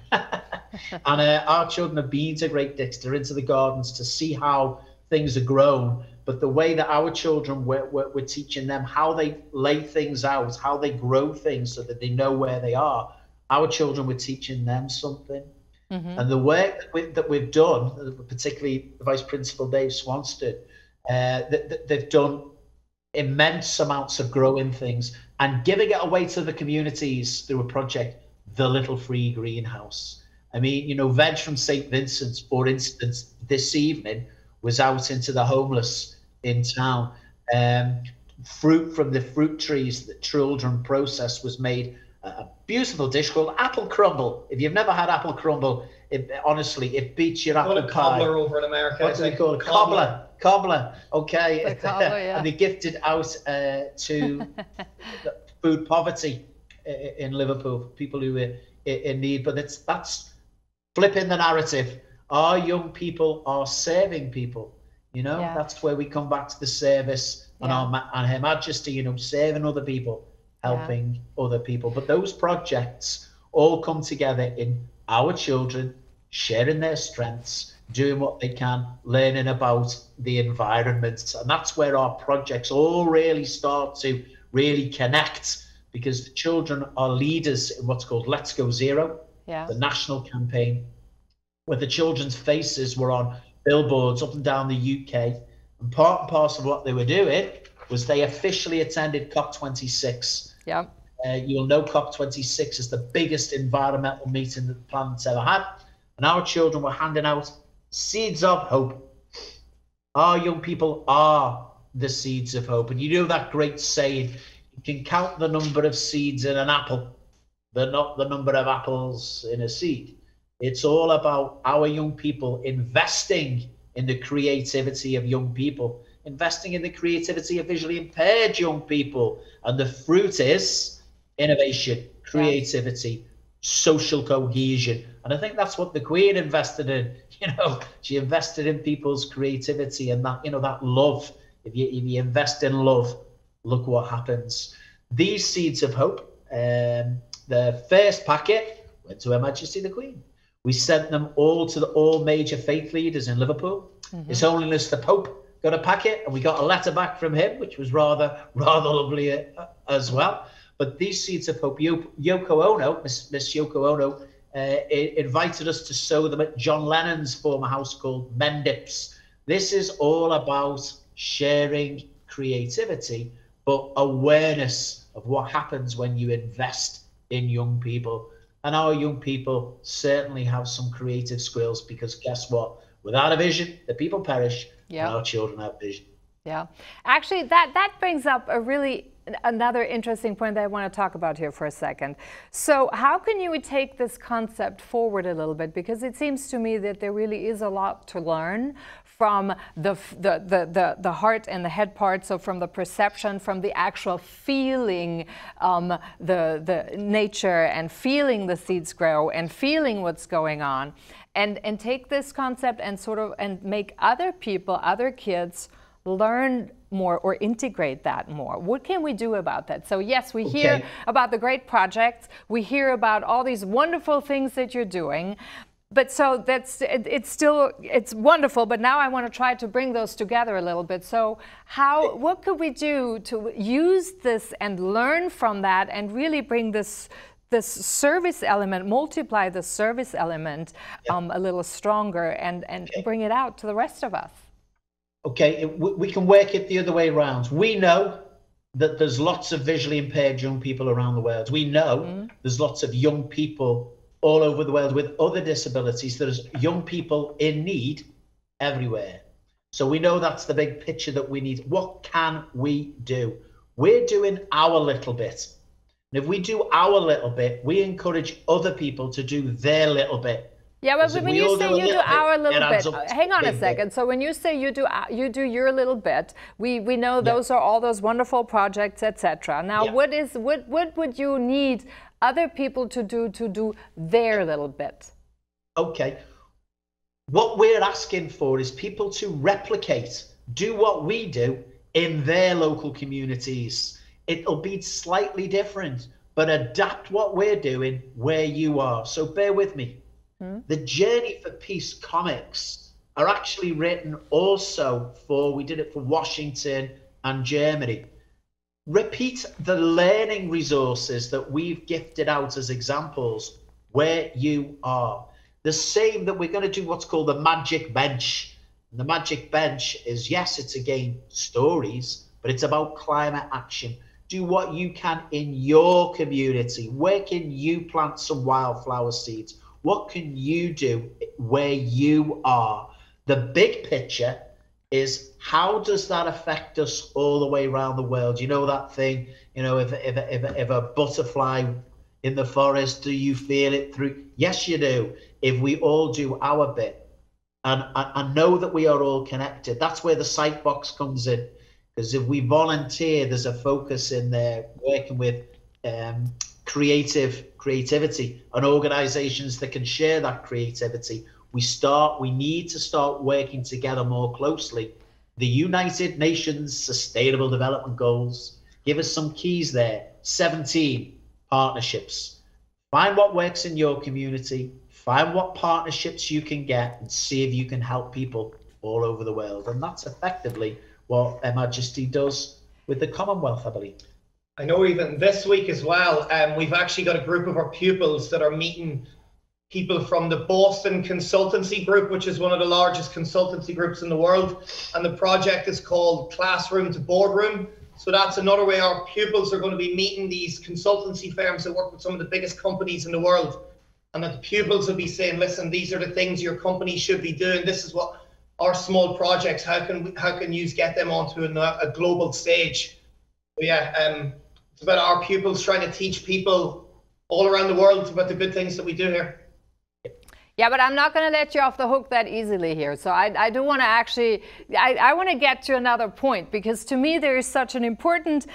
And our children have been to Great Dixter, into the gardens, to see how things are grown. But the way that our children, we're teaching them how they lay things out, how they grow things so that they know where they are. Our children, we're teaching them something. And the work that we've done, particularly the Vice Principal Dave Swanston, they've done immense amounts of growing things and giving it away to the communities through a project, The Little Free Greenhouse. I mean, you know, Veg from St. Vincent's, for instance, this evening was out into the homeless in town. Fruit from the fruit trees that children processed was made a beautiful dish called apple crumble. If you've never had apple crumble, honestly, it beats your apple pie. Cobbler over in America. What do they call it? Cobbler. Okay. The cobbler, yeah. And they gifted out to food poverty in Liverpool, people who are in need. But that's flipping the narrative. Our young people are serving people. You know, that's where we come back to the service and Her Majesty, you know, serving other people, helping other people. But those projects all come together in our children sharing their strengths, doing what they can, learning about the environment. And that's where our projects all really start to really connect, because the children are leaders in what's called Let's Go Zero, the national campaign, where the children's faces were on billboards up and down the UK. And part and parcel of what they were doing was they officially attended COP26. You'll know COP26 is the biggest environmental meeting that the planet's ever had. And our children were handing out seeds of hope. Our young people are the seeds of hope. And you know that great saying, you can count the number of seeds in an apple, but not the number of apples in a seed. It's all about our young people investing in the creativity of young people, investing in the creativity of visually impaired young people. And the fruit is innovation, creativity, social cohesion. And I think that's what the Queen invested in. You know, she invested in people's creativity and that, you know, that love. If you invest in love, look what happens. These seeds of hope, the first packet went to Her Majesty the Queen. We sent them all to all major faith leaders in Liverpool. His Holiness the Pope got a packet, and we got a letter back from him, which was rather lovely as well. But these seeds of hope, Yoko Ono, Miss Yoko Ono, invited us to sow them at John Lennon's former house called Mendips. This is all about sharing creativity, but awareness of what happens when you invest in young people. And our young people certainly have some creative skills, because guess what? Without a vision, the people perish. And our children have vision. Actually, that brings up another interesting point that I want to talk about here for a second. So how can you take this concept forward a little bit? Because it seems to me that there really is a lot to learn from the heart and the head part, so from the perception, from the actual feeling the nature and feeling the seeds grow and feeling what's going on, and take this concept and make other people, other kids, learn more or integrate that more. What can we do about that? So yes, we hear about the great projects, we hear about all these wonderful things that you're doing, but so it's wonderful, but now I want to try to bring those together a little bit. So what could we do to use this and learn from that and really bring this service element, multiply the service element a little stronger and bring it out to the rest of us? Okay, we can work it the other way around. We know that there's lots of visually impaired young people around the world. We know there's lots of young people all over the world with other disabilities. There's young people in need everywhere. So we know that's the big picture that we need. What can we do? We're doing our little bit. And if we do our little bit, we encourage other people to do their little bit. Yeah, but when you say you do our little bit, hang on a second. So when you say you do your little bit, we know those are all those wonderful projects, etc. Now, what would you need other people to do their little bit? Okay. What we're asking for is people to replicate, do what we do in their local communities. It'll be slightly different, but adapt what we're doing where you are. So bear with me. The Journey for Peace comics are actually written also we did it for Washington and Germany. Repeat the learning resources that we've gifted out as examples where you are. The same that we're going to do what's called the Magic Bench. And the Magic Bench is, yes, it's again stories, but it's about climate action. Do what you can in your community. Where can you plant some wildflower seeds? What can you do where you are? The big picture is, how does that affect us all the way around the world? You know that thing, you know, if a butterfly in the forest, do you feel it through? Yes, you do. If we all do our bit, and I know that we are all connected. That's where the sight box comes in, because if we volunteer, there's a focus in there working with creativity and organizations that can share that creativity. We need to start working together more closely. The United Nations Sustainable Development Goals give us some keys there. 17 partnerships. Find what works in your community, find what partnerships you can get, and see if you can help people all over the world. And that's effectively what Her Majesty does with the Commonwealth, I believe. I know even this week as well, we've actually got a group of our pupils that are meeting people from the Boston Consultancy Group, which is one of the largest consultancy groups in the world. And the project is called Classroom to Boardroom. So that's another way our pupils are going to be meeting these consultancy firms that work with some of the biggest companies in the world. And that the pupils will be saying, listen, these are the things your company should be doing. This is what our small projects, how can you get them onto a global stage? So yeah, it's about our pupils trying to teach people all around the world about the good things that we do here. Yeah, but I'm not going to let you off the hook that easily here. So I do want to actually, I want to get to another point, because to me there is such an important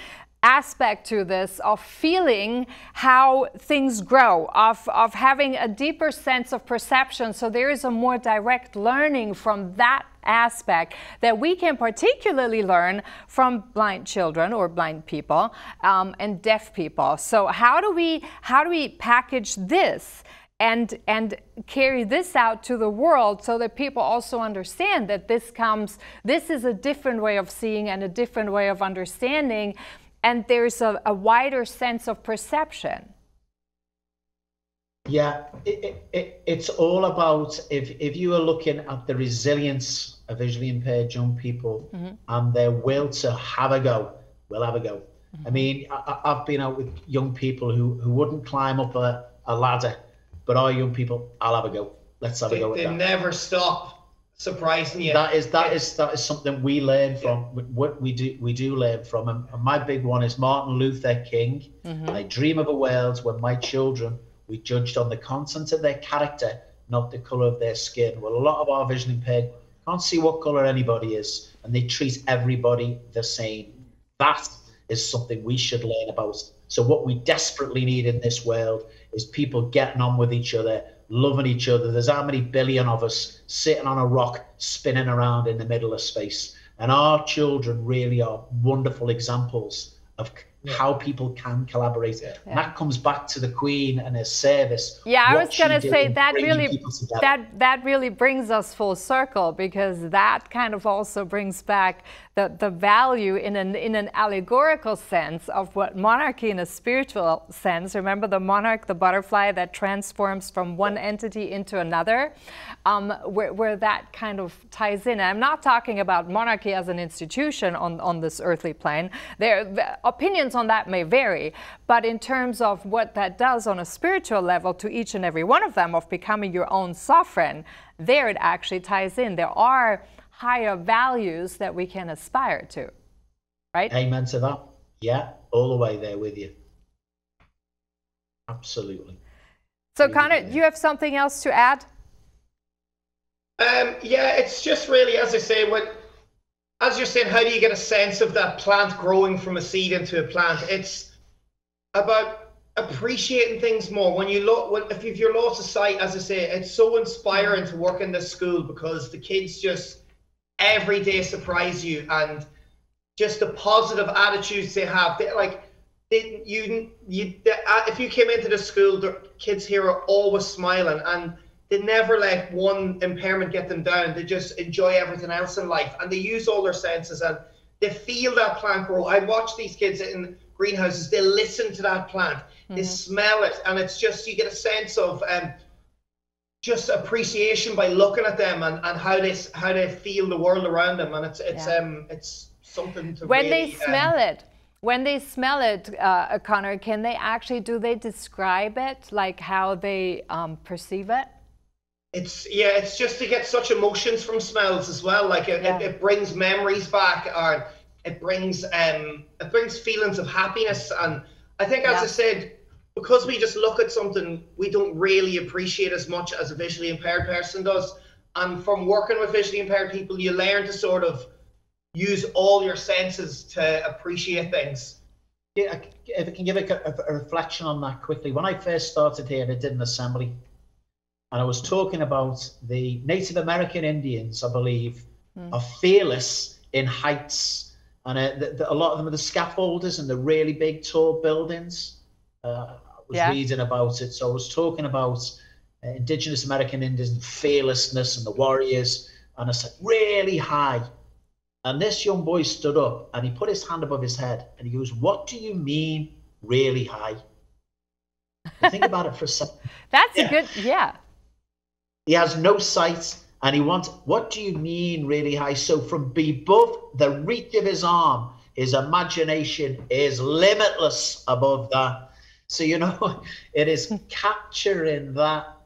aspect to this of feeling how things grow, of having a deeper sense of perception. So there is a more direct learning from that aspect that we can particularly learn from blind children or blind people and deaf people. So how do we package this and carry this out to the world so that people also understand that this is a different way of seeing and a different way of understanding, and there's a wider sense of perception? Yeah, it's all about, if you are looking at the resilience of visually impaired young people and their will to have a go, we'll have a go. I mean, I've been out with young people who wouldn't climb up a ladder, but our young people, I'll have a go. Let's have a go at that. They never stop surprising you. That is something we learn from. What we do learn from. And my big one is Martin Luther King. I dream of a world where my children, we judged on the content of their character, not the color of their skin. Well, a lot of our visually impaired can't see what color anybody is, and they treat everybody the same. That is something we should learn about. So what we desperately need in this world is people getting on with each other, loving each other. There's how many billion of us sitting on a rock, spinning around in the middle of space. And our children really are wonderful examples of how people can collaborate. And that comes back to the Queen and her service. Yeah, I was going to say that really brings us full circle, because that kind of also brings back the value in an allegorical sense of what monarchy in a spiritual sense. Remember the monarch, the butterfly that transforms from one entity into another, where that kind of ties in. And I'm not talking about monarchy as an institution on this earthly plane. Opinions on that may vary, but in terms of what that does on a spiritual level to each and every one of them, of becoming your own sovereign, there it actually ties in. There are higher values that we can aspire to, right? Amen to that. Yeah, all the way there with you. Absolutely. So, Connor, you have something else to add? Yeah, it's just really, as I say, as you're saying, how do you get a sense of that plant growing from a seed into a plant? It's about appreciating things more. When you look, if you're lost of sight, as I say, it's so inspiring to work in this school because the kids just every day surprise you, and just the positive attitudes they have. If you came into the school, the kids here are always smiling, and they never let one impairment get them down. They just enjoy everything else in life, and they use all their senses, and they feel that plant grow. I watch these kids in greenhouses. They listen to that plant. They smell it, and it's just, you get a sense of just appreciation by looking at them and how they feel the world around them, and it's something to when really, they smell it. When they smell it, Connor, can they actually, do they describe it, like how they perceive it? It's just to get such emotions from smells as well. Like it brings memories back, or it brings feelings of happiness. And I think, as I said, because we just look at something, we don't really appreciate as much as a visually impaired person does. And from working with visually impaired people, you learn to sort of use all your senses to appreciate things. Yeah, if I can give a reflection on that quickly. When I first started here, I did an assembly, and I was talking about the Native American Indians, I believe, are fearless in heights, and a lot of them are the scaffolders in the really big, tall buildings. I was reading about it, so I was talking about Indigenous American Indians, and fearlessness, and the warriors, and I said, really high. And this young boy stood up and he put his hand above his head and he goes, "What do you mean really high?" Think about it for a second. That's a good, He has no sight and he wants, what do you mean really high? So from above the reach of his arm, his imagination is limitless above that. So, you know, it is capturing that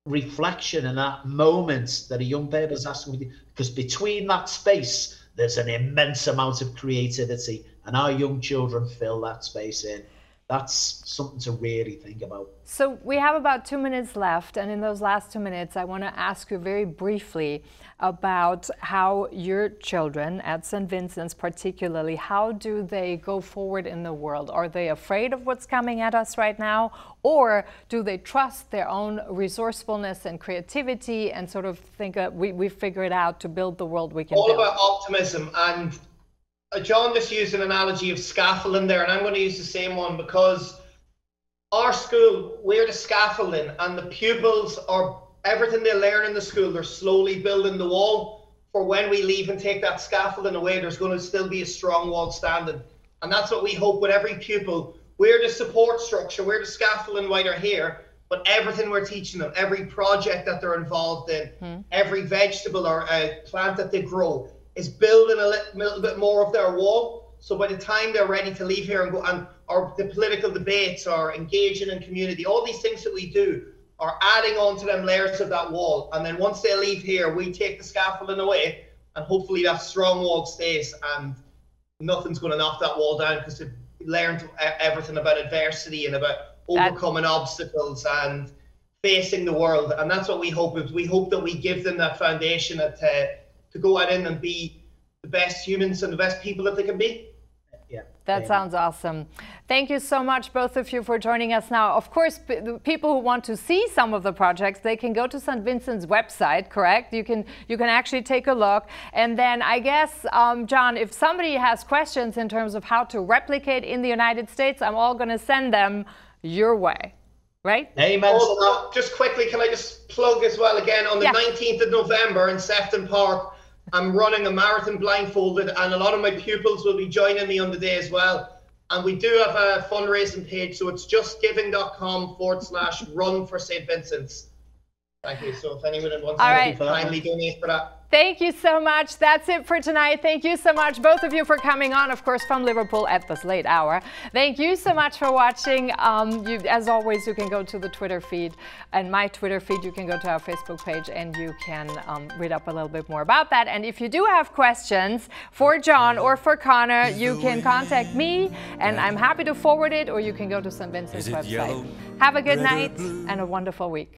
reflection and that moment that a young baby is asking me, because between that space there's an immense amount of creativity, and our young children fill that space in. That's something to really think about. So we have about 2 minutes left, and in those last 2 minutes I want to ask you very briefly about how your children at St. Vincent's particularly, how do they go forward in the world? Are they afraid of what's coming at us right now, or do they trust their own resourcefulness and creativity and sort of think we figure it out to build the world we can build? All about optimism. And John just used an analogy of scaffolding there, and I'm going to use the same one, because our school, we're the scaffolding, and the pupils are everything they learn in the school. They're slowly building the wall for when we leave and take that scaffolding away. There's going to still be a strong wall standing, and that's what we hope with every pupil. We're the support structure, we're the scaffolding while they're here, but everything we're teaching them, every project that they're involved in, every vegetable or plant that they grow, is building a little bit more of their wall. So by the time they're ready to leave here and go, or the political debates, or engaging in community, all these things that we do are adding on to them layers of that wall. And then once they leave here, we take the scaffolding away, and hopefully that strong wall stays, and nothing's going to knock that wall down, because they've learned everything about adversity and about overcoming obstacles and facing the world. And that's what we hope is. We hope that we give them that foundation to go out in and be the best humans and the best people that they can be. Yeah, that sounds awesome. Thank you so much, both of you, for joining us now. Of course, the people who want to see some of the projects, they can go to St. Vincent's website, correct? You can actually take a look. And then I guess, John, if somebody has questions in terms of how to replicate in the United States, I'm all going to send them your way, right? Amen. Also, just quickly, can I just plug as well again, on the 19th of November in Sefton Park, I'm running a marathon blindfolded, and a lot of my pupils will be joining me on the day as well. And we do have a fundraising page, so it's justgiving.com/run for St. Vincent's. Thank you. So if anyone wants to kindly donate for that. Thank you so much. That's it for tonight. Thank you so much, both of you, for coming on, of course, from Liverpool at this late hour. Thank you so much for watching. As always, you can go to the Twitter feed and my Twitter feed. You can go to our Facebook page and you can read up a little bit more about that. And if you do have questions for John or for Connor, you can contact me and I'm happy to forward it, or you can go to St. Vincent's website. Have a good night and a wonderful week.